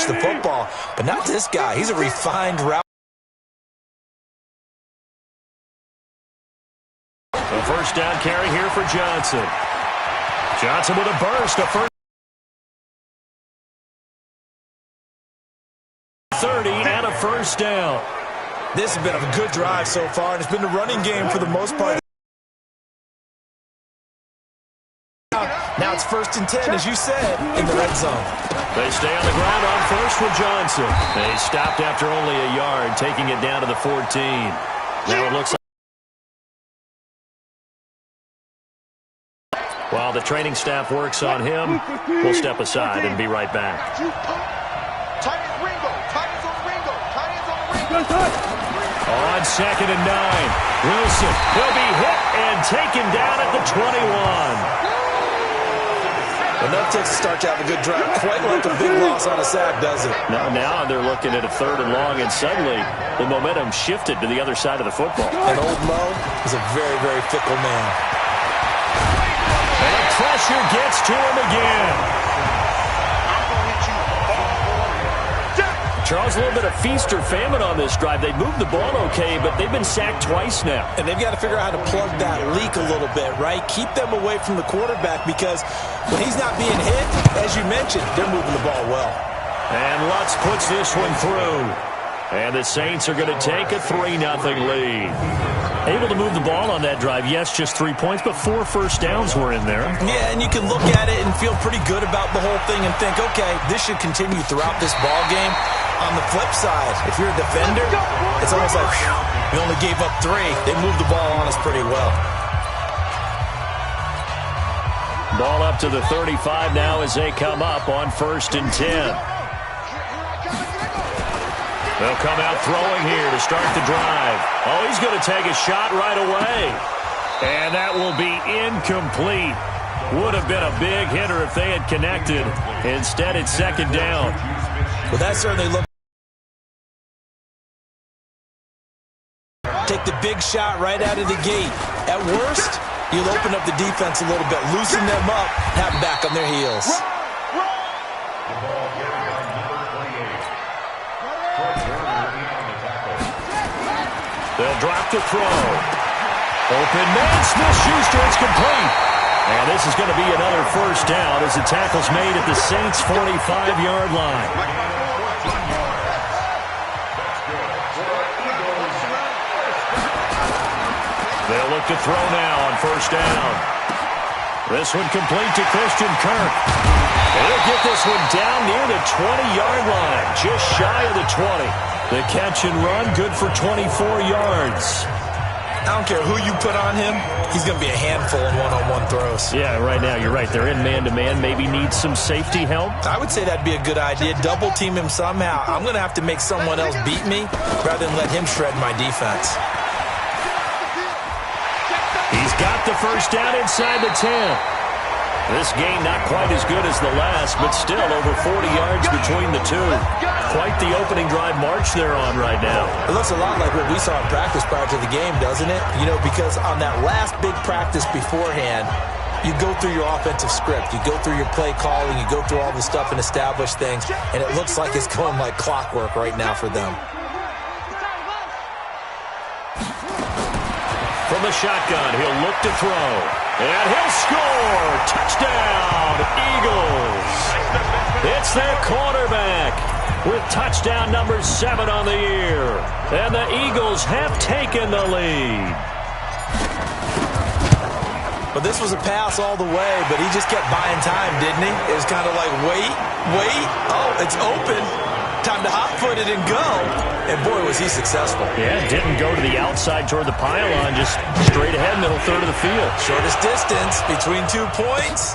catch the football. But not this guy. He's a refined route. A first down carry here for Johnson. Johnson with a burst. A first 30 and a first down. This has been a good drive so far, and it's been the running game for the most part. Now it's 1st and 10, as you said, in the red zone. They stay on the ground on first with Johnson. They stopped after only a yard, taking it down to the 14. Now it looks like while the training staff works on him, we'll step aside and be right back. On 2nd and 9, Wilson will be hit and taken down at the 21. Enough takes to start to have a good drive. Quite like a big loss on a sack, does it? Now they're looking at a 3rd and long, and suddenly the momentum shifted to the other side of the football. And old Mo is a very, very fickle man. And the pressure gets to him again. Charles, a little bit of feast or famine on this drive. They moved the ball okay, but they've been sacked twice now. And they've got to figure out how to plug that leak a little bit, right? Keep them away from the quarterback, because when he's not being hit, as you mentioned, they're moving the ball well. And Lutz puts this one through. And the Saints are going to take a 3-0 lead. Able to move the ball on that drive. Yes, just 3 points, but 4 first downs were in there. Yeah, and you can look at it and feel pretty good about the whole thing and think, okay, this should continue throughout this ball game. On the flip side, if you're a defender, it's almost like, whew, we only gave up 3. They moved the ball on us pretty well. Ball up to the 35 now as they come up on 1st and 10. They'll come out throwing here to start the drive. Oh, he's going to take a shot right away. And that will be incomplete. Would have been a big hitter if they had connected. Instead, it's 2nd down. Well, that certainly looked. Take the big shot right out of the gate. At worst, you'll open up the defense a little bit, loosen them up, have them back on their heels. They'll drop the throw. Open man, Smith-Schuster, it's complete. And this is going to be another first down as the tackle's made at the Saints' 45-yard line. They'll look to throw now on first down. This one complete to Christian Kirk. They'll get this one down near the 20-yard line, just shy of the 20. The catch and run, good for 24 yards. I don't care who you put on him, he's going to be a handful in one-on-one throws. Yeah, right now, you're right. They're in man-to-man. Maybe needs some safety help. I would say that'd be a good idea. Double team him somehow. I'm going to have to make someone else beat me rather than let him shred my defense. He's got the first down inside the 10. This game not quite as good as the last, but still over 40 yards between the two. Quite the opening drive march they're on right now. It looks a lot like what we saw in practice prior to the game, doesn't it? You know, because on that last big practice beforehand, you go through your offensive script, you go through your play calling, you go through all the stuff and establish things, and it looks like it's going like clockwork right now for them. From the shotgun, he'll look to throw. And he'll score! Touchdown, Eagles! It's their quarterback with touchdown number 7 on the year. And the Eagles have taken the lead. But this was a pass all the way, but he just kept buying time, didn't he? It was kind of like, wait. Oh, it's open. Time to hot-foot it and go. And, boy, was he successful. Yeah, didn't go to the outside toward the pylon, just straight ahead, middle third of the field. Shortest distance between 2 points.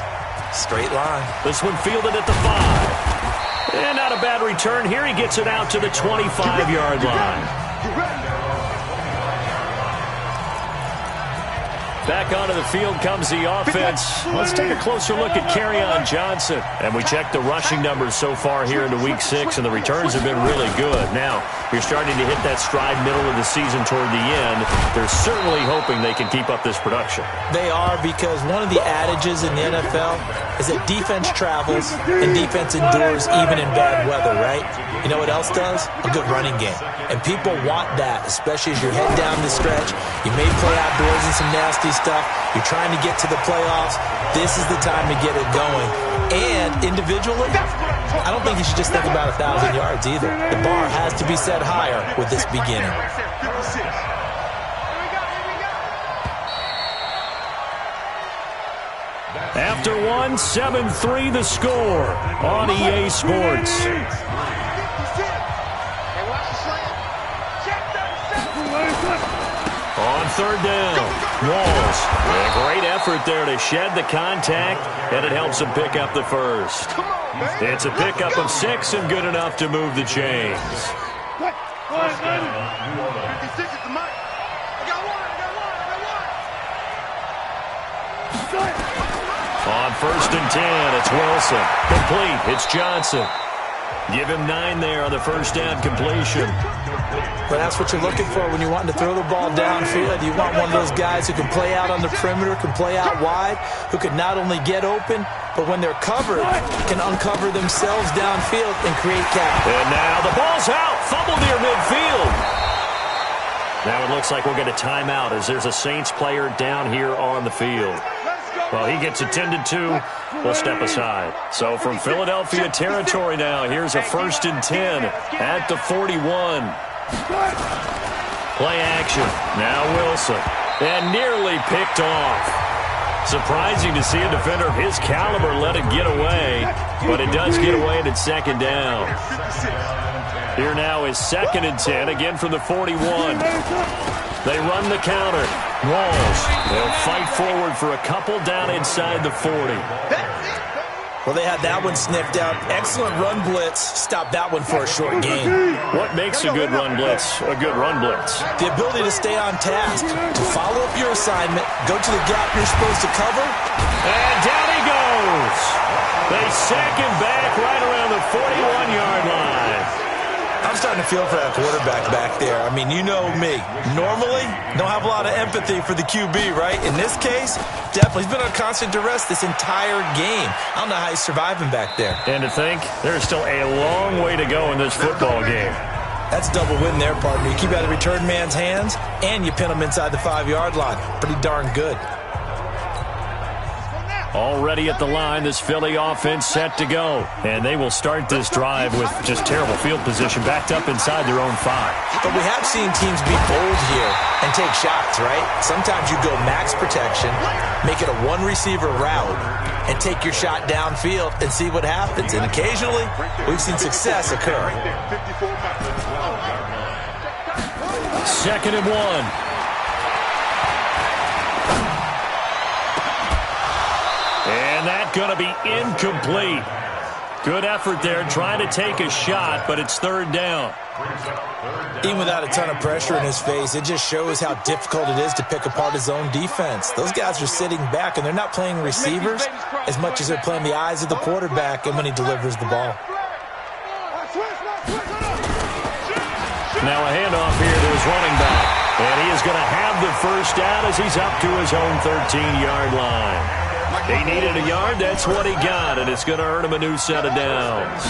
Straight line. This one fielded at the 5. And not a bad return here. He gets it out to the 25-yard line. Back onto the field comes the offense. Let's take a closer look at Kerryon Johnson. And we checked the rushing numbers so far here into Week 6, and the returns have been really good. Now, you're starting to hit that stride middle of the season toward the end. They're certainly hoping they can keep up this production. They are, because one of the adages in the NFL is that defense travels and defense endures even in bad weather, right? You know what else does? A good running game. And people want that, especially as you're heading down the stretch. You may play outdoors in some nasty stuff. You're trying to get to the playoffs. This is the time to get it going. And individually, I don't think you should just think about 1,000 yards either. The bar has to be set higher with this beginning. After one, 7-3 the score on EA Sports. On third down, Walls. A great effort there to shed the contact, and it helps him pick up the first. It's a pickup of 6 and good enough to move the chains. On first and 10, it's Wilson. Complete, it's Johnson. Give him 9 there on the first down completion. But that's what you're looking for when you're wanting to throw the ball downfield. You want one of those guys who can play out on the perimeter, can play out wide, who can not only get open, but when they're covered, can uncover themselves downfield and create capital. And now the ball's out. Fumble near midfield. Now it looks like we'll get a timeout as there's a Saints player down here on the field. Well, he gets attended to. We'll step aside. So from Philadelphia territory now, here's a first and 10 at the 41. Play action. Now Wilson. And nearly picked off. Surprising to see a defender of his caliber let it get away, but it does get away and it's second down. Here now is second and 10, again from the 41. They run the counter. Walls. They'll fight forward for a couple down inside the 40. Well, they had that one sniffed out. Excellent run blitz. Stop that one for a short gain. What makes a good run blitz a good run blitz? The ability to stay on task, to follow up your assignment, go to the gap you're supposed to cover. And down he goes. They sack him back right around the 41-yard line. I'm starting to feel for that quarterback back there. I mean, you know me. Normally, don't have a lot of empathy for the QB, right? In this case, definitely. He's been on constant duress this entire game. I don't know how he's surviving back there. And to think, there's still a long way to go in this football game. That's double win there, partner. You keep out of the return man's hands, and you pin him inside the 5-yard line. Pretty darn good. Already at the line, this Philly offense set to go. And they will start this drive with just terrible field position, backed up inside their own 5. But we have seen teams be bold here and take shots, right? Sometimes you go max protection, make it a one-receiver route, and take your shot downfield and see what happens. And occasionally, we've seen success occur. Second and 1. And that's going to be incomplete. Good effort there, trying to take a shot, but it's third down. Even without a ton of pressure in his face, it just shows how difficult it is to pick apart his own defense. Those guys are sitting back, and they're not playing receivers as much as they're playing the eyes of the quarterback and when he delivers the ball. Now a handoff here to his running back. And he is going to have the first down as he's up to his own 13-yard line. He needed a yard, that's what he got, and it's going to earn him a new set of downs.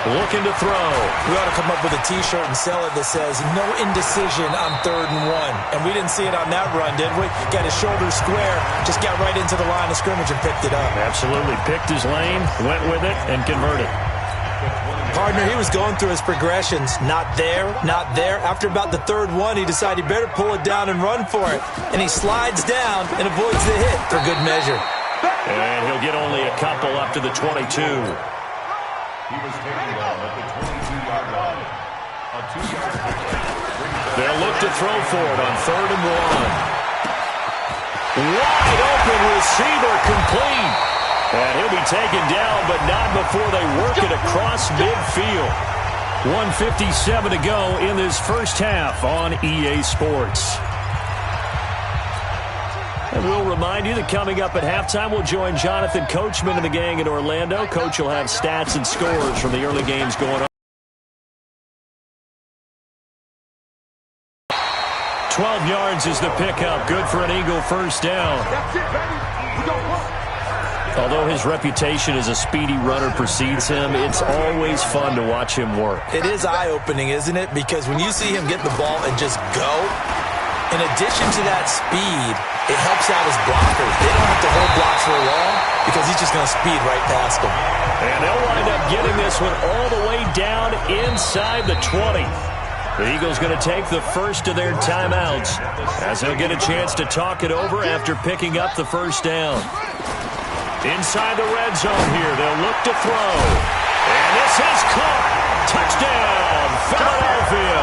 Looking to throw. We ought to come up with a T-shirt and sell it that says, no indecision on 3rd and 1. And we didn't see it on that run, did we? Got his shoulder square, just got right into the line of scrimmage and picked it up. Absolutely. Picked his lane, went with it, and converted. Partner, he was going through his progressions. Not there, not there. After about the 3rd one, he decided he better pull it down and run for it. And he slides down and avoids the hit for good measure. And he'll get only a couple up to the 22. They'll look to throw for it on 3rd and 1. Wide open receiver, complete. And he'll be taken down, but not before they work it across midfield. 1:57 to go in this first half on EA Sports. And we'll remind you that coming up at halftime, we'll join Jonathan Coachman and the gang in Orlando. Coach will have stats and scores from the early games going on. 12 yards is the pickup. Good for an Eagle first down. That's it, baby. We don't work. Although his reputation as a speedy runner precedes him, it's always fun to watch him work. It is eye-opening, isn't it? Because when you see him get the ball and just go, in addition to that speed, it helps out his blockers. They don't have to hold blocks for long because he's just going to speed right past them. And they'll wind up getting this one all the way down inside the 20. The Eagles going to take the first of their timeouts as they'll get a chance to talk it over after picking up the first down. Inside the red zone here, they'll look to throw. And this is caught. Touchdown, Philadelphia.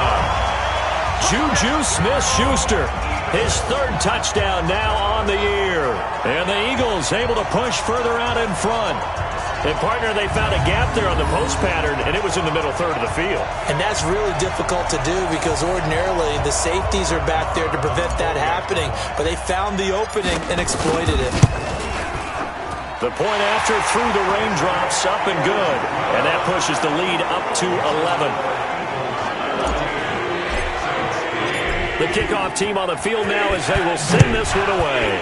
Juju Smith-Schuster, his third touchdown now on the year. And the Eagles able to push further out in front. And, partner, they found a gap there on the post pattern, and it was in the middle third of the field. And that's really difficult to do because ordinarily the safeties are back there to prevent that happening. But they found the opening and exploited it. The point after through the raindrops, up and good. And that pushes the lead up to 11. The kickoff team on the field now as they will send this one away.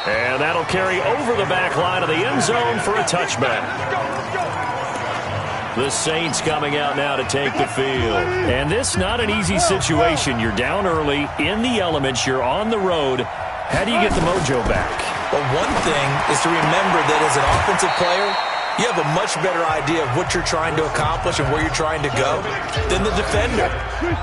And that'll carry over the back line of the end zone for a touchback. The Saints coming out now to take the field. And this not an easy situation. You're down early, in the elements, you're on the road. How do you get the mojo back? Well, one thing is to remember that as an offensive player, you have a much better idea of what you're trying to accomplish and where you're trying to go than the defender.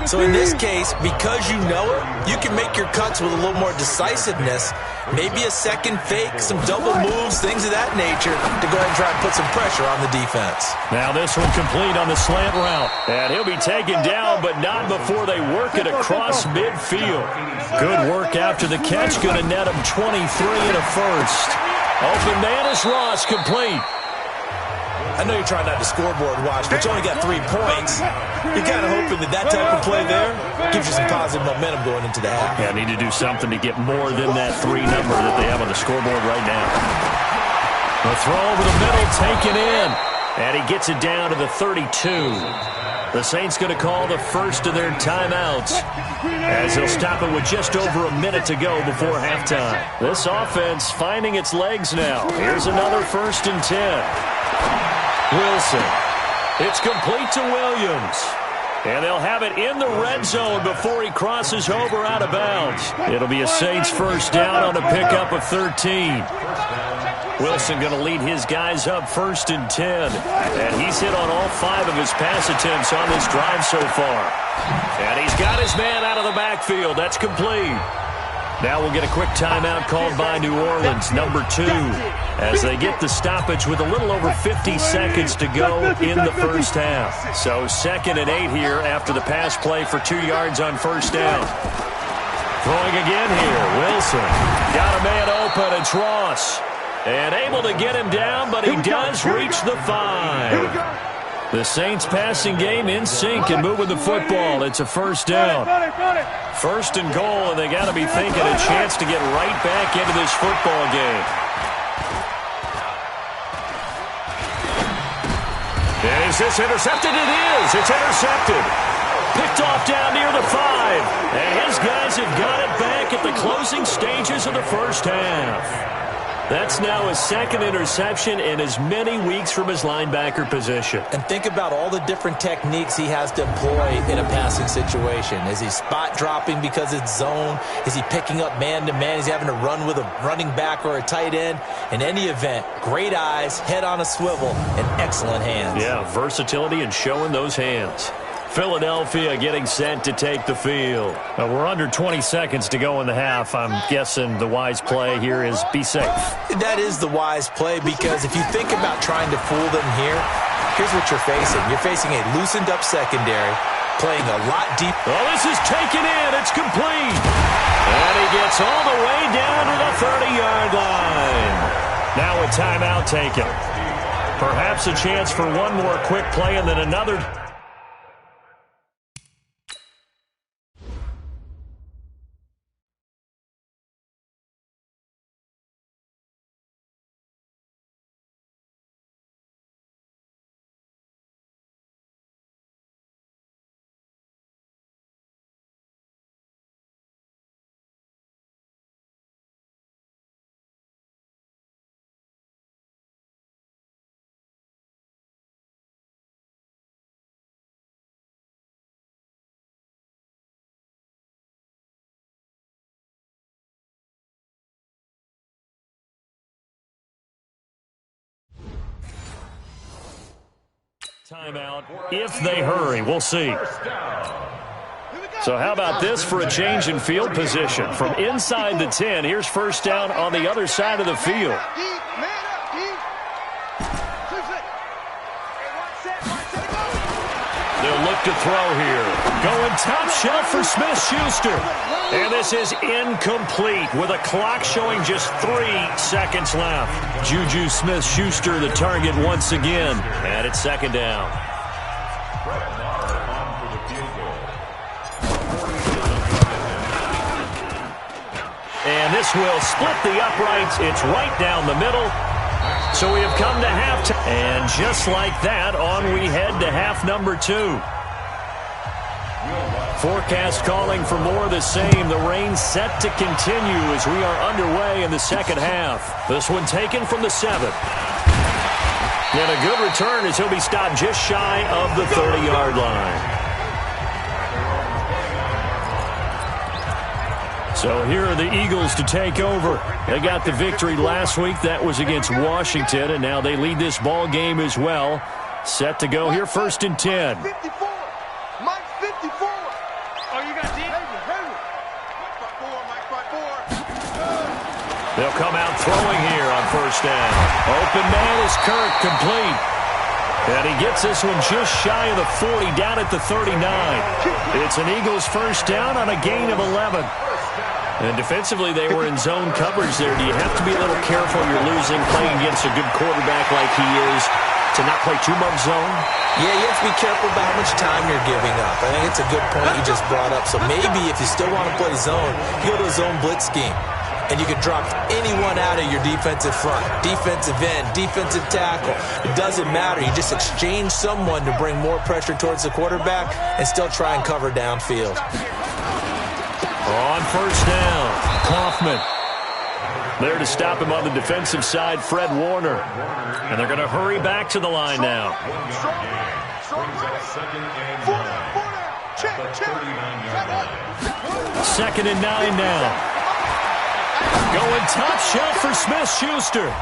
So in this case, because you know it, you can make your cuts with a little more decisiveness, maybe a second fake, some double moves, things of that nature to go ahead and try and put some pressure on the defense. Now this one complete on the slant route. And he'll be taken down, but not before they work it across midfield. Good work after the catch. Going to net him 23 and a first. Open man is Ross, complete. I know you're trying not to scoreboard watch, but you only got 3 points. You're kind of hoping that type of play there gives you some positive momentum going into the half. Yeah, need to do something to get more than that 3 number that they have on the scoreboard right now. The throw over the middle, taken in. And he gets it down to the 32. The Saints going to call the first of their timeouts as they'll stop it with just over a minute to go before halftime. This offense finding its legs now. Here's another 1st and 10. Wilson. It's complete to Williams. And they'll have it in the red zone before he crosses over out of bounds. It'll be a Saints first down on a pickup of 13. Wilson going to lead his guys up 1st and 10. And he's hit on all 5 of his pass attempts on this drive so far. And he's got his man out of the backfield. That's complete. Now we'll get a quick timeout called by New Orleans, number 2, as they get the stoppage with a little over 50 seconds to go in the first half. So 2nd and 8 here after the pass play for 2 yards on first down. Throwing again here, Wilson. Got a man open, it's Ross. And able to get him down, but he does reach the 5. The Saints passing game in sync and moving the football. It's a first down. 1st and goal, and they got to be thinking a chance to get right back into this football game. And is this intercepted? It is. It's intercepted. Picked off down near the 5. And his guys have got it back at the closing stages of the first half. That's now his 2nd interception in as many weeks from his linebacker position. And think about all the different techniques he has to employ in a passing situation. Is he spot dropping because it's zone? Is he picking up man-to-man? Is he having to run with a running back or a tight end? In any event, great eyes, head on a swivel, and excellent hands. Yeah, versatility and showing those hands. Philadelphia getting set to take the field. We're under 20 seconds to go in the half. I'm guessing the wise play here is be safe. That is the wise play because if you think about trying to fool them here, here's what you're facing. You're facing a loosened up secondary, playing a lot deep. Oh, this is taken in. It's complete. And he gets all the way down to the 30-yard line. Now a timeout taken. Perhaps a chance for one more quick play and then another. Timeout if they hurry. We'll see. So how about this for a change in field position? From inside the 10, here's first down on the other side of the field. They'll look to throw here. Going top shelf for Smith-Schuster. And this is incomplete with a clock showing just 3 seconds left. Juju Smith-Schuster the target once again. And it's second down. And this will split the uprights. It's right down the middle. So we have come to halftime. And just like that, on we head to half number 2. Forecast calling for more of the same. The rain set to continue as we are underway in the second half. This one taken from the 7. And a good return as he'll be stopped just shy of the 30-yard line. So here are the Eagles to take over. They got the victory last week. That was against Washington, and now they lead this ball game as well. Set to go here, first and 10. 54. Mike 54. Oh, you got deep? They'll come out throwing here on first down. Open man is Kirk, complete. And he gets this one just shy of the 40, down at the 39. It's an Eagles first down on a gain of 11. And defensively, they were in zone coverage there. Do you have to be a little careful? You're losing, playing against a good quarterback like he is, to not play too much zone? Yeah, you have to be careful about how much time you're giving up. I think it's a good point you just brought up. So maybe if you still want to play zone, you go to a zone blitz scheme. And you can drop anyone out of your defensive front, defensive end, defensive tackle. It doesn't matter. You just exchange someone to bring more pressure towards the quarterback and still try and cover downfield. On first down, Kaufman. There to stop him on the defensive side, Fred Warner. And they're going to hurry back to the line now. Second and 9 now. Going top shelf for Smith-Schuster.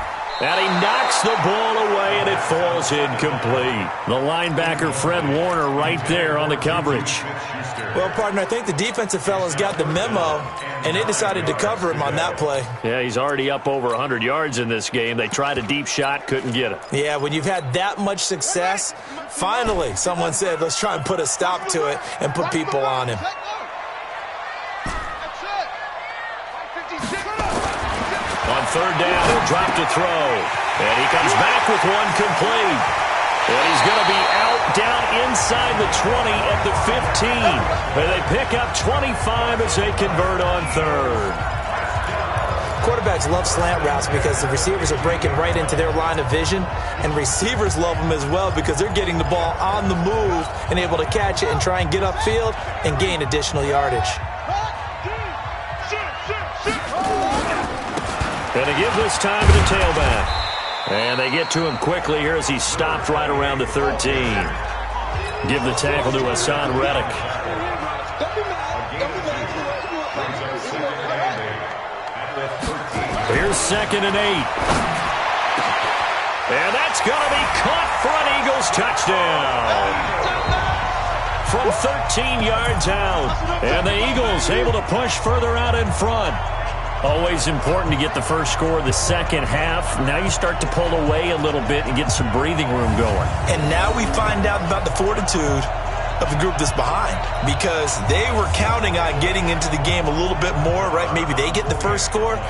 And he knocks the ball away, and it falls incomplete. The linebacker, Fred Warner, right there on the coverage. Well, partner, I think the defensive fellas got the memo, and they decided to cover him on that play. Yeah, he's already up over 100 yards in this game. They tried a deep shot, couldn't get it. Yeah, when you've had that much success, finally someone said, let's try and put a stop to it and put people on him. On third down, he'll drop to throw. And he comes back with one complete. And he's going to be out down inside the 20 at the 15. And they pick up 25 as they convert on third. Quarterbacks love slant routes because the receivers are breaking right into their line of vision. And receivers love them as well because they're getting the ball on the move and able to catch it and try and get upfield and gain additional yardage. And they give this time to the tailback. And they get to him quickly here as he's stopped right around the 13. Give the tackle to Hassan Reddick. Here's second and 8. And that's going to be caught for an Eagles touchdown. From 13 yards out. And the Eagles able to push further out in front. Always important to get the first score of the second half. Now you start to pull away a little bit and get some breathing room going. And now we find out about the fortitude of the group that's behind because they were counting on getting into the game a little bit more, right? Maybe they get the first score.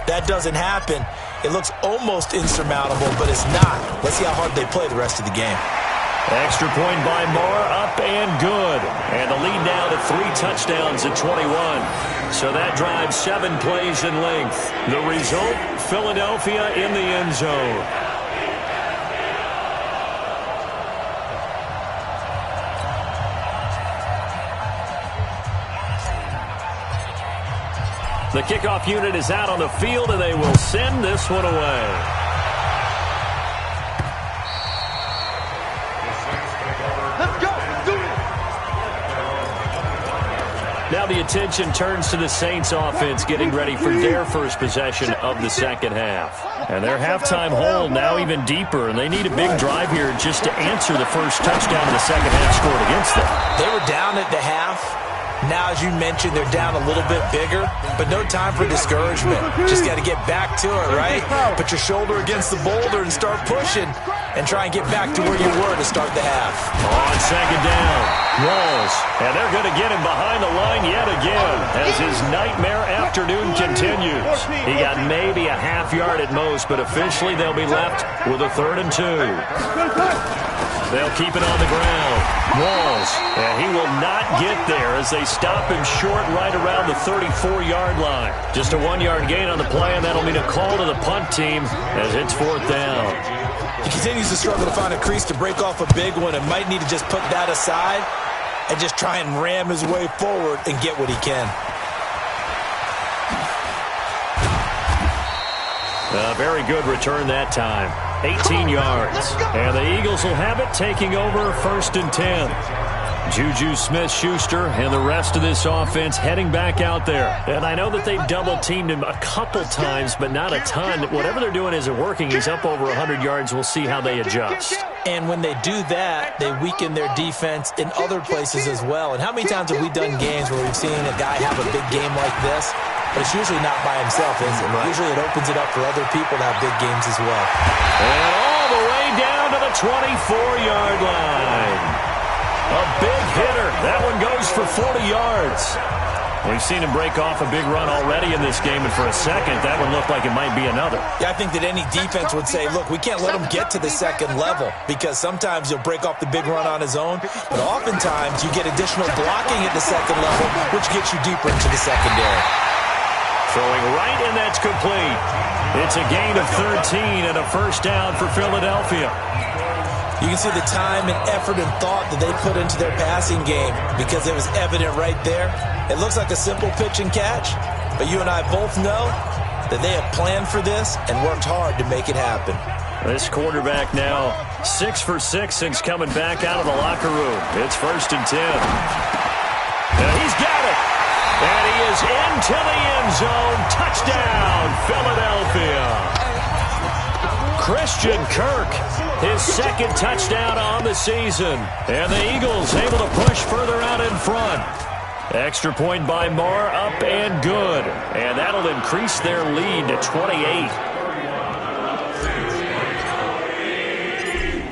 That doesn't happen. It looks almost insurmountable, but it's not. Let's see how hard they play the rest of the game. Extra point by Moore, up and good. And the lead now to 3 touchdowns at 21. So that drives 7 plays in length. The result, Philadelphia in the end zone. The kickoff unit is out on the field, and they will send this one away. Now now the attention turns to the Saints offense getting ready for their first possession of the second half. And their halftime hole now even deeper, and they need a big drive here just to answer the first touchdown of the second half scored against them. They were down at the half. Now, as you mentioned, they're down a little bit bigger, but no time for discouragement. Just got to get back to it, right? Put your shoulder against the boulder and start pushing and try and get back to where you were to start the half. On second down, Walls, and they're going to get him behind the line yet again as his nightmare afternoon continues. He got maybe a half yard at most, but officially they'll be left with a 3rd and 2. They'll keep it on the ground. Walls, and he will not get there as they stop him short right around the 34-yard line. Just a 1-yard gain on the play, and that'll mean a call to the punt team as it's 4th down. He continues to struggle to find a crease to break off a big one and might need to just put that aside and just try and ram his way forward and get what he can. A very good return that time. 18 yards. And the Eagles will have it, taking over 1st and 10. Juju Smith-Schuster and the rest of this offense heading back out there. And I know that they've double-teamed him a couple times, but not a ton. Whatever they're doing isn't working. He's up over 100 yards. We'll see how they adjust. And when they do that, they weaken their defense in other places as well. And how many times have we done games where we've seen a guy have a big game like this? But it's usually not by himself, is it? Right. Usually it opens it up for other people to have big games as well. And all the way down to the 24-yard line. A big hitter. That one goes for 40 yards. We've seen him break off a big run already in this game, and for a second, that one looked like it might be another. Yeah, I think that any defense would say, look, we can't let him get to the second level because sometimes he'll break off the big run on his own, but oftentimes you get additional blocking at the second level, which gets you deeper into the secondary. Throwing right, and that's complete. It's a gain of 13 and a 1st down for Philadelphia. You can see the time and effort and thought that they put into their passing game because it was evident right there. It looks like a simple pitch and catch, but you and I both know that they have planned for this and worked hard to make it happen. This quarterback now 6 for 6 since coming back out of the locker room. It's 1st and 10. And he's got it. And he is into the end zone. Touchdown, Philadelphia. Christian Kirk, his 2nd touchdown on the season. And the Eagles able to push further out in front. Extra point by Moore, up and good. And that'll increase their lead to 28.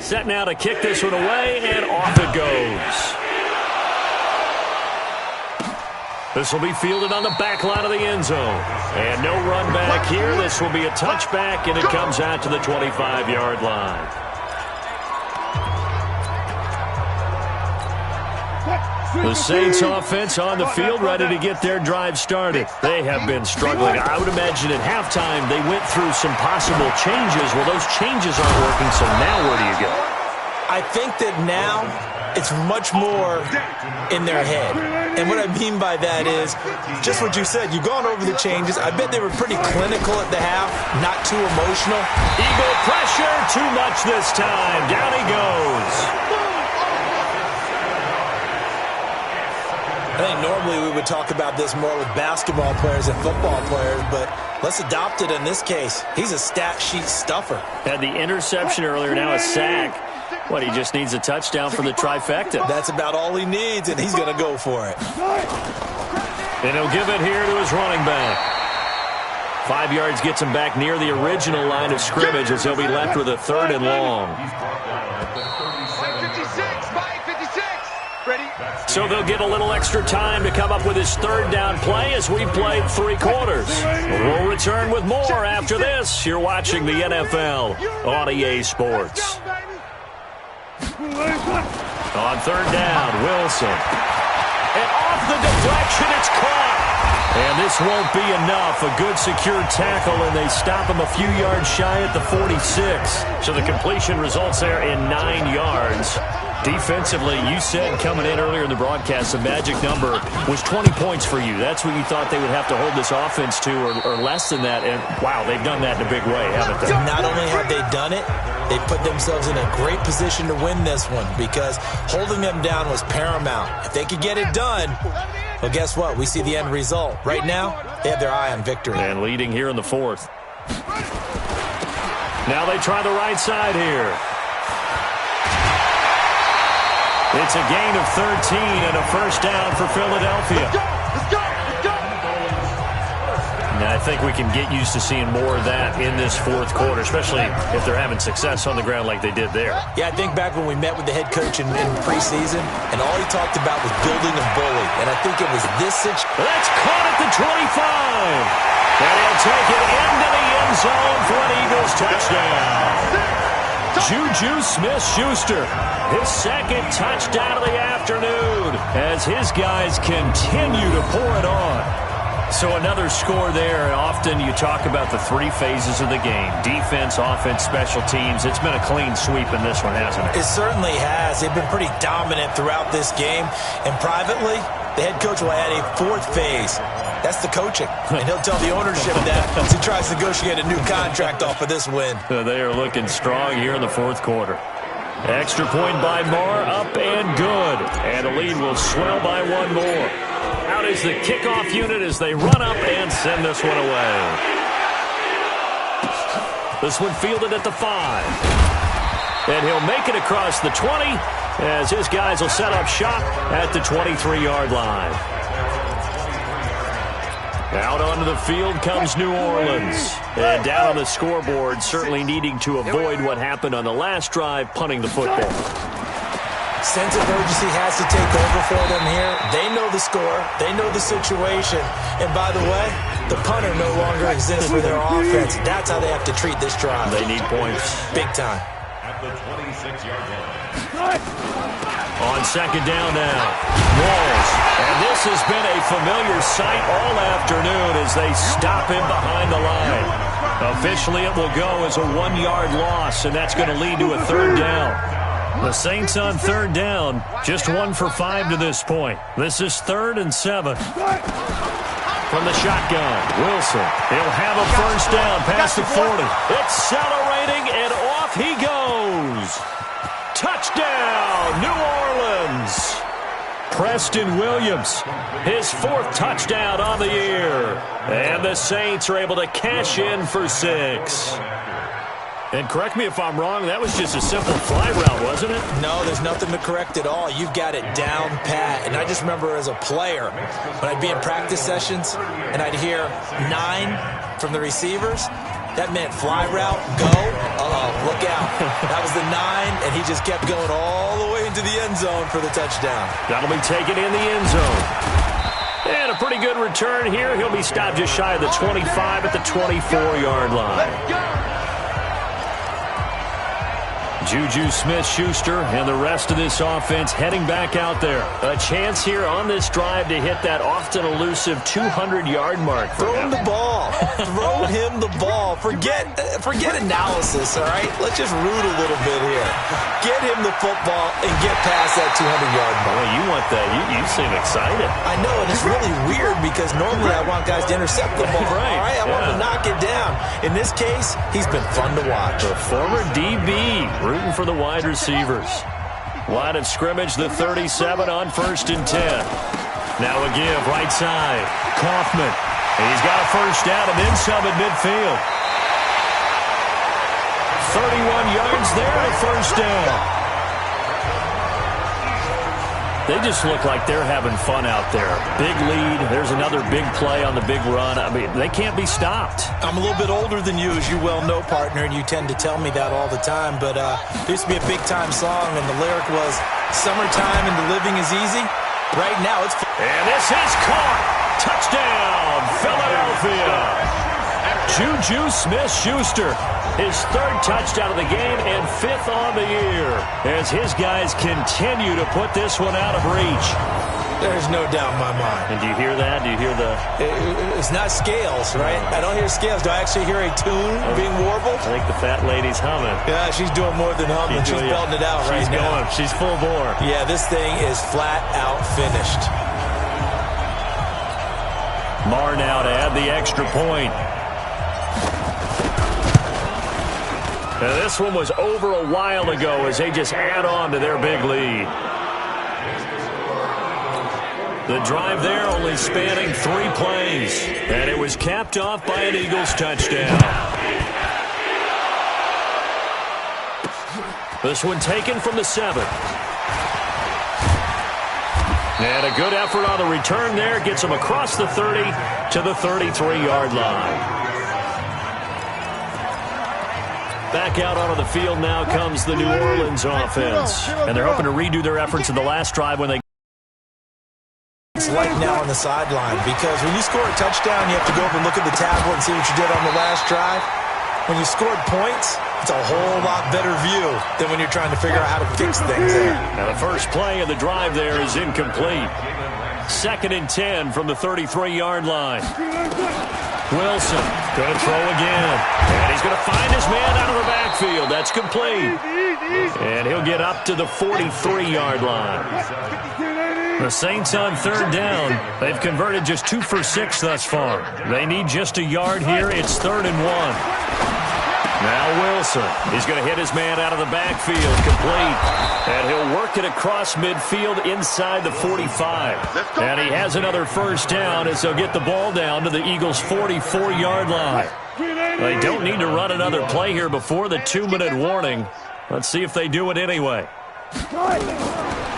Set now to kick this one away, and off it goes. This will be fielded on the back line of the end zone. And no run back here. This will be a touchback, and it comes out to the 25-yard line. The Saints offense on the field ready to get their drive started. They have been struggling. I would imagine at halftime they went through some possible changes. Well, those changes aren't working, so now where do you go? I think that now it's much more in their head. And what I mean by that is just what you said. You've gone over the changes. I bet they were pretty clinical at the half, not too emotional. Eagle pressure, too much this time. Down he goes. I think normally we would talk about this more with basketball players and football players, but let's adopt it in this case. He's a stat sheet stuffer. Had the interception earlier, now a sack. What, he just needs a touchdown for the trifecta. That's about all he needs, and he's going to go for it. And he'll give it here to his running back. 5 yards gets him back near the original line of scrimmage as he'll be left with a 3rd and long. 56. Ready? So they'll get a little extra time to come up with his 3rd down play as we've played 3 quarters. We'll return with more after this. You're watching the NFL on EA Sports. On 3rd down, Wilson. And off the deflection, it's caught. And this won't be enough. A good secure tackle, and they stop him a few yards shy at the 46. So the completion results there in 9 yards. Defensively, you said coming in earlier in the broadcast, the magic number was 20 points for you. That's what you thought they would have to hold this offense to, or less than that. And, wow, they've done that in a big way, haven't they? Not only have they done it, they put themselves in a great position to win this one because holding them down was paramount. If they could get it done, well, guess what? We see the end result. Right now, they have their eye on victory. And leading here in the fourth. Now they try the right side here. It's a gain of 13 and a first down for Philadelphia. Let's go! And I think we can get used to seeing more of that in this fourth quarter, especially if they're having success on the ground like they did there. Yeah, I think back when we met with the head coach in preseason, and all he talked about was building a bully. And I think it was this situation. That's caught at the 25. And he'll take it into the end zone for an Eagles touchdown. Juju Smith-Schuster, his second touchdown of the afternoon as his guys continue to pour it on. So another score there, and often you talk about the three phases of the game. Defense, offense, special teams. It's been a clean sweep in this one, hasn't it? It certainly has. They've been pretty dominant throughout this game. And privately, the head coach will add a fourth phase. That's the coaching. And he'll tell the ownership that as he tries to negotiate a new contract off of this win. They are looking strong here in the fourth quarter. Extra point by Marr, up and good. And the lead will swell by one more. Out is the kickoff unit as they run up and send this one away. This one fielded at the 5. And he'll make it across the 20 as his guys will set up shop at the 23-yard line. Out onto the field comes New Orleans. And down on the scoreboard, certainly needing to avoid what happened on the last drive, punting the football. Sense of urgency has to take over for them here. They know the score. They know the situation. And by the way, the punter no longer exists for their offense. That's how they have to treat this drive. They need points. Big time. At the 26-yard line. On second down now, Walls. And this has been a familiar sight all afternoon as they stop him behind the line. Officially, it will go as a 1-yard loss, and that's going to lead to a third down. The Saints on third down, just 1 for 5 to this point. This is 3rd and 7. From the shotgun, Wilson. He'll have a first down past the 40. Accelerating, and off he goes. Touchdown, New Orleans. Preston Williams, his 4th touchdown on the year. And the Saints are able to cash in for 6. And correct me if I'm wrong, that was just a simple fly route, wasn't it? No, there's nothing to correct at all. You've got it down pat. And I just remember as a player, when I'd be in practice sessions and I'd hear 9 from the receivers, that meant fly route, go, look out. That was the 9, and he just kept going all the way into the end zone for the touchdown. That'll be taken in the end zone. And a pretty good return here. He'll be stopped just shy of the 25 at the 24-yard line. Juju Smith-Schuster and the rest of this offense heading back out there. A chance here on this drive to hit that often elusive 200-yard mark. Throw him the ball. Throw him the ball. Forget analysis, all right? Let's just root a little bit here. Get him the football and get past that 200-yard mark. Boy, you want that. You seem excited. I know, and it's really weird because normally I want guys to intercept the ball. Right. All right? I want him to knock it down. In this case, he's been fun to watch. The former DB rooting for the wide receivers. Line of scrimmage, the 37 on 1st and 10. Now a give, right side. Kaufman. He's got a first down and then some at midfield. 31 yards there and a first down. They just look like they're having fun out there. Big lead. There's another big play on the big run. I mean, they can't be stopped. I'm a little bit older than you, as you well know, partner, and you tend to tell me that all the time. But there used to be a big-time song, and the lyric was, "Summertime and the living is easy." Right now, it's... And this is caught. Touchdown, Philadelphia. Juju Smith-Schuster, his 3rd touchdown of the game and 5th on the year as his guys continue to put this one out of reach. There's no doubt in my mind. And do you hear that? Do you hear the... It's not scales, right? I don't hear scales. Do I actually hear a tune being warbled? I think the fat lady's humming. Yeah, she's doing more than humming. She's belting it out right now. She's full bore. Yeah, this thing is flat out finished. Marr now to add the extra point. Now, this one was over a while ago as they just add on to their big lead. The drive there only spanning 3 plays. And it was capped off by an Eagles touchdown. This one taken from the 7. And a good effort on the return there. Gets him across the 30 to the 33-yard line. Back out onto the field now comes the New Orleans offense. And they're hoping to redo their efforts in the last drive when they... It's like now on the sideline, because when you score a touchdown, you have to go up and look at the tablet and see what you did on the last drive. When you scored points, it's a whole lot better view than when you're trying to figure out how to fix things there. Now the first play of the drive there is incomplete. 2nd and 10 from the 33-yard line. Wilson going to throw again. And he's going to find his man out of the backfield. That's complete. And he'll get up to the 43-yard line. The Saints on 3rd down. They've converted just 2 for 6 thus far. They need just a yard here. It's 3rd and 1. Now Wilson. He's going to hit his man out of the backfield. Complete. And he'll work it across midfield inside the 45. And he has another first down as they'll get the ball down to the Eagles' 44-yard line. They don't need to run another play here before the 2-minute warning. Let's see if they do it anyway.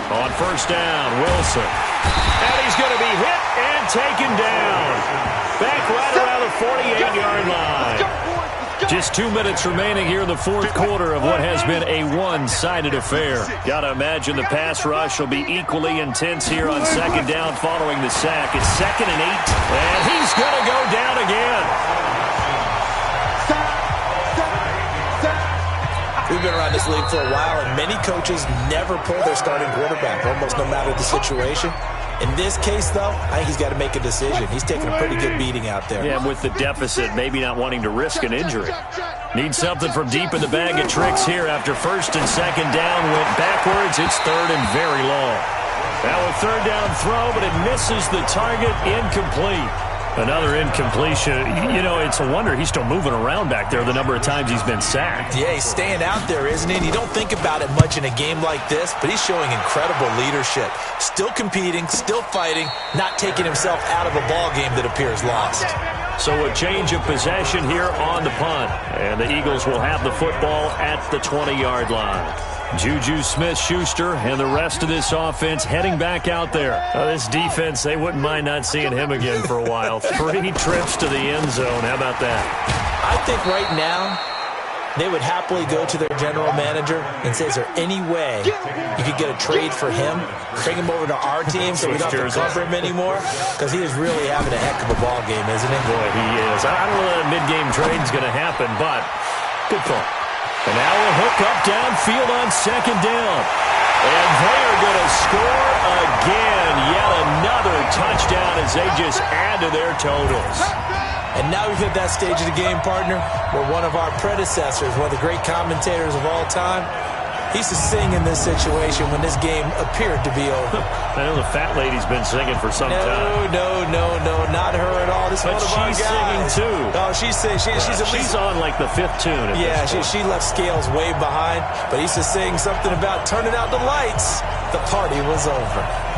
On first down, Wilson. And he's going to be hit and taken down. Back right around the 48-yard line. Just 2 minutes remaining here in the 4th quarter of what has been a one-sided affair. Got to imagine the pass rush will be equally intense here on 2nd down following the sack. It's 2nd and 8, and he's going to go down again. We've been around this league for a while, and many coaches never pull their starting quarterback, almost no matter the situation. In this case, though, I think he's got to make a decision. He's taking a pretty good beating out there. Yeah, with the deficit, maybe not wanting to risk an injury. Needs something from deep in the bag of tricks here after 1st and 2nd down. Went backwards. It's 3rd and very long. Now a 3rd down throw, but it misses the target. Incomplete. Another incompletion. You know, it's a wonder he's still moving around back there the number of times he's been sacked. Yeah, he's staying out there, isn't he? And you don't think about it much in a game like this, but he's showing incredible leadership. Still competing, still fighting, not taking himself out of a ball game that appears lost. So a change of possession here on the punt. And the Eagles will have the football at the 20-yard line. Juju Smith-Schuster and the rest of this offense heading back out there. This defense, they wouldn't mind not seeing him again for a while. 3 trips to the end zone. How about that? I think right now they would happily go to their general manager and say, is there any way you could get a trade for him? Bring him over to our team so we don't have to cover him anymore? Because he is really having a heck of a ball game, isn't he? Boy, he is. I don't know that a mid-game trade is going to happen, but good thought. And now a hook up downfield on 2nd down. And they are going to score again. Yet another touchdown as they just add to their totals. And now we've hit that stage of the game, partner, where one of our predecessors, one of the great commentators of all time, he used to sing in this situation when this game appeared to be over. I know the fat lady's been singing for some time. No, not her at all. This is one of our guys. She's singing too. Oh, she's singing. She's on like the 5th tune. Yeah, she left Scales way behind, but he used to sing something about turning out the lights. The party was over.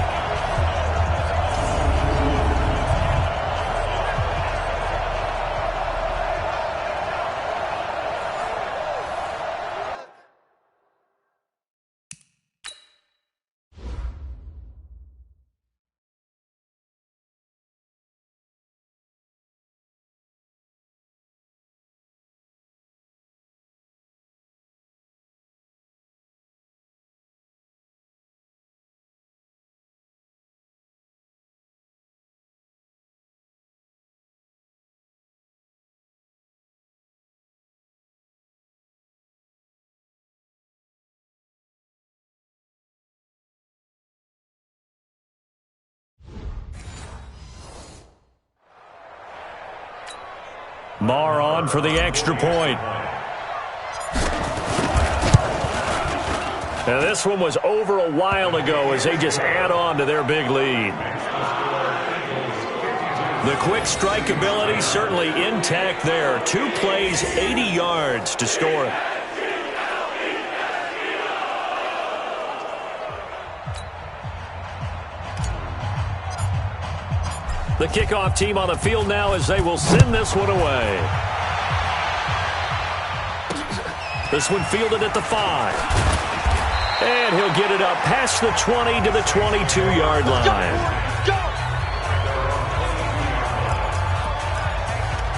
Marr on for the extra point. Now this one was over a while ago as they just add on to their big lead. The quick strike ability certainly intact there. 2 plays, 80 yards to score it. The kickoff team on the field now as they will send this one away. This one fielded at the 5. And he'll get it up past the 20 to the 22-yard line.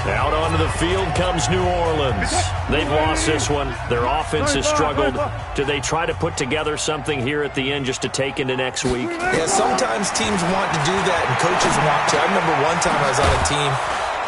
Out onto the field comes New Orleans. They've lost this one. Their offense has struggled. Do they try to put together something here at the end just to take into next week? Yeah, sometimes teams want to do that and coaches want to. I remember one time I was on a team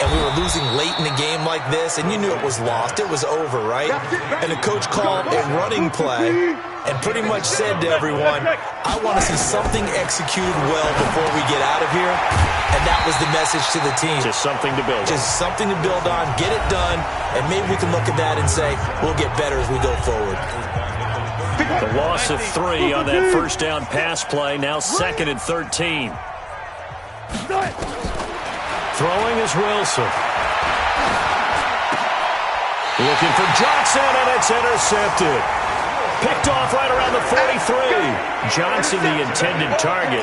and we were losing late in the game like this, and you knew it was lost. It was over, right? And the coach called a running play and pretty much said to everyone, I want to see something executed well before we get out of here. And that was the message to the team. Just something to build on. Just something to build on, get it done, and maybe we can look at that and say, we'll get better as we go forward. The loss of 3 on that first down pass play, now 2nd and 13. Throwing is Wilson. Looking for Johnson, and it's intercepted. Picked off right around the 43. Johnson, the intended target.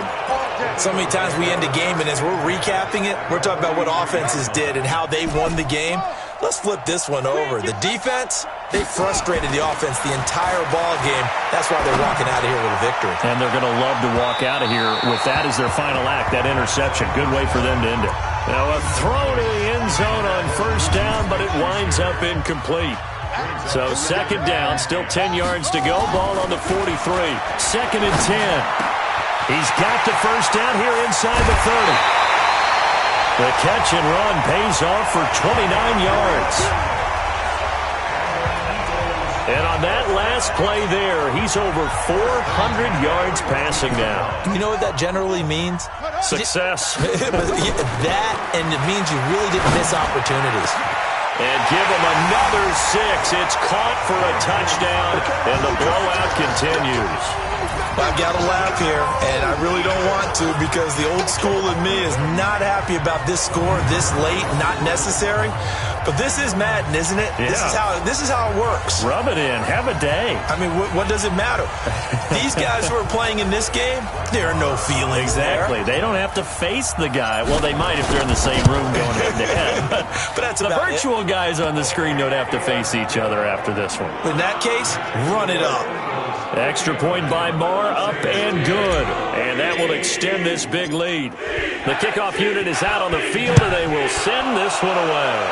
So many times we end a game, and as we're recapping it, we're talking about what offenses did and how they won the game. Let's flip this one over. The defense, they frustrated the offense the entire ball game. That's why they're walking out of here with a victory. And they're going to love to walk out of here with that as their final act, that interception. Good way for them to end it. Now a throw to the end zone on first down, but it winds up incomplete. So 2nd down, still 10 yards to go. Ball on the 43. 2nd and 10. He's got the first down here inside the 30. The catch and run pays off for 29 yards. And on that last play there, he's over 400 yards passing now. You know what that generally means? Success. That, and it means you really didn't miss opportunities. And give him another 6. It's caught for a touchdown, and the blowout continues. I've got to laugh here, and I really don't want to because the old school in me is not happy about this score this late, not necessary. But this is Madden, isn't it? Yeah. This is how it works. Rub it in. Have a day. I mean, what does it matter? These guys who are playing in this game, there are no feelings Exactly. there. They don't have to face the guy. Well, they might if they're in the same room going head-to-head. But that's the about virtual guys on the screen don't have to face each other after this one. In that case, run it up. Extra point by Marr, up and good. And that will extend this big lead. The kickoff unit is out on the field, and they will send this one away.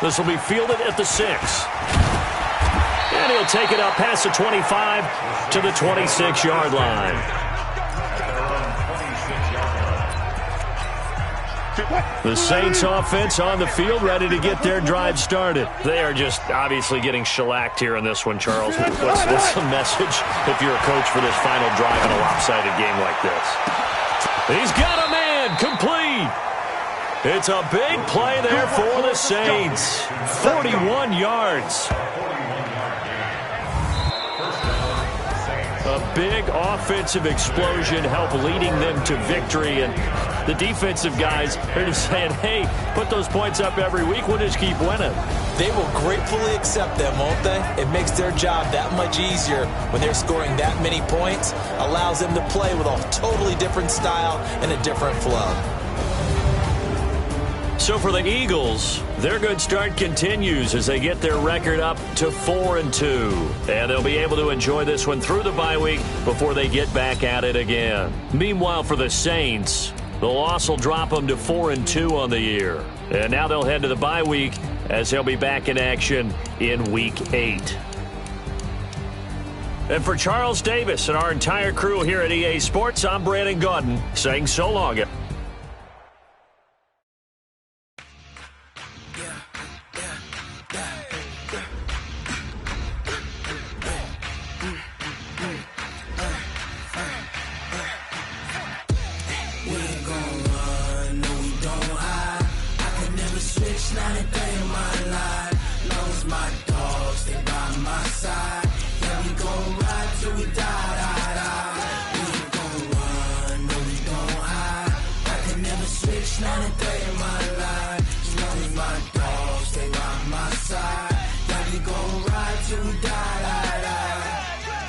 This will be fielded at the 6. And he'll take it up past the 25 to the 26-yard line. The Saints offense on the field, ready to get their drive started. They are just obviously getting shellacked here in this one, Charles. What's the message if you're a coach for this final drive in a lopsided game like this? He's got a man, complete. It's a big play there for the Saints. 41 yards. A big offensive explosion helped leading them to victory. And the defensive guys are just saying, hey, put those points up every week. We'll just keep winning. They will gratefully accept them, won't they? It makes their job that much easier when they're scoring that many points. Allows them to play with a totally different style and a different flow. So for the Eagles, their good start continues as they get their record up to 4-2. And they'll be able to enjoy this one through the bye week before they get back at it again. Meanwhile, for the Saints, the loss will drop them to 4-2 on the year. And now they'll head to the bye week as they'll be back in action in Week 8. And for Charles Davis and our entire crew here at EA Sports, I'm Brandon Gaudin saying so long.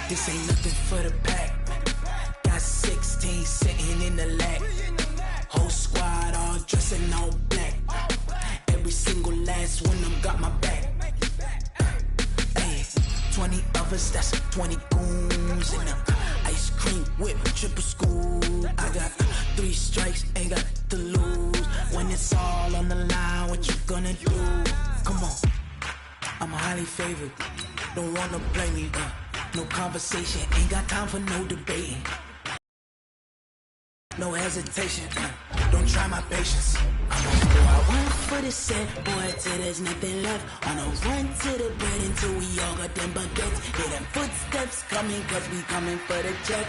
This ain't nothing for the pack. Got 16 sitting in the lap. Whole squad all dressed in all black. Every single last one of them got my back. Hey, 20 of us, that's 20 goons in them. Ice cream whip, triple scoop. I got 3 strikes, ain't got to lose. When it's all on the line, what you gonna do? Come on, I'm highly favored. Don't wanna blame me, no conversation, ain't got time for no debating. No hesitation, don't try my patience. I'm gonna go out 1 foot a set, boy, till there's nothing left. On a run to the bed until we all got them baguettes. Hear them footsteps coming, cause we coming for the check.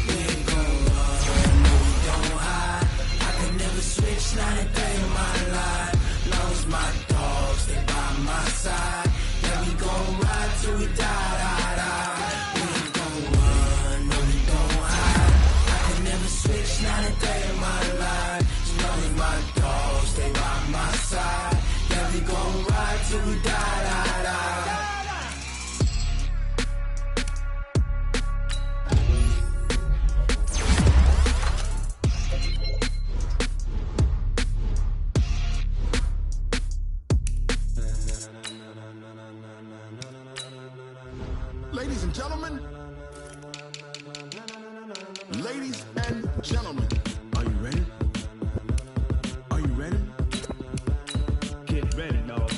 We ain't gon' run, no we don't hide. I can never switch, not a day in my life. Long as my dogs, they by my side. Yeah, we gon' ride till we die, die, die. We ain't gon' run, no we don't hide. I can never switch, not a day in my life. As long as my dogs, they by my side. Yeah, we gon' ride till we die, die, die. Ladies and gentlemen, ladies and gentlemen, are you ready? Are you ready? Get ready, dog.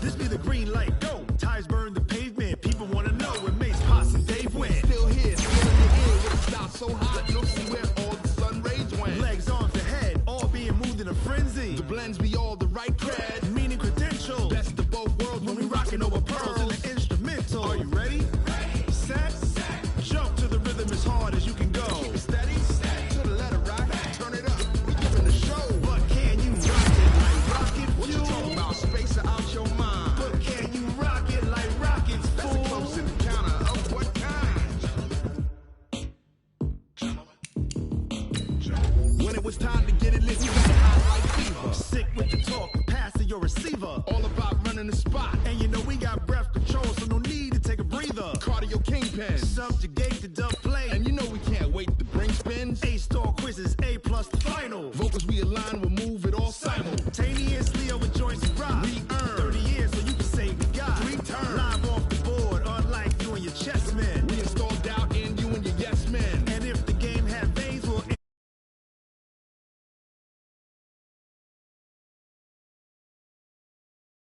This be the green light, go. Tires burn the pavement. People wanna know where Mace, Posse, and Dave went. Still here, still in your ear. With a style so hot, you'll see where all the sun rays went. Legs, arms, the head, all being moved in a frenzy. The blends be all the right cred, meaning credentials. Best of both worlds when we rockin' over pearls in the instrumental. Are you ready? Set, jump to the rhythm as hard as you can go. Keep it steady, to the letter right. Turn it up, we giving the show. But can you rock it like rocket fuel? What you talking about? Space out your mind. But can you rock it like rockets, fool? That's a close encounter of what kind? When it was time to get it lit, we got hot like fever. Sick with the talk, pass to your receiver. All about running the spot. And you know we got breath control, so no need to take a breather. Cardio kingpin, subjugate the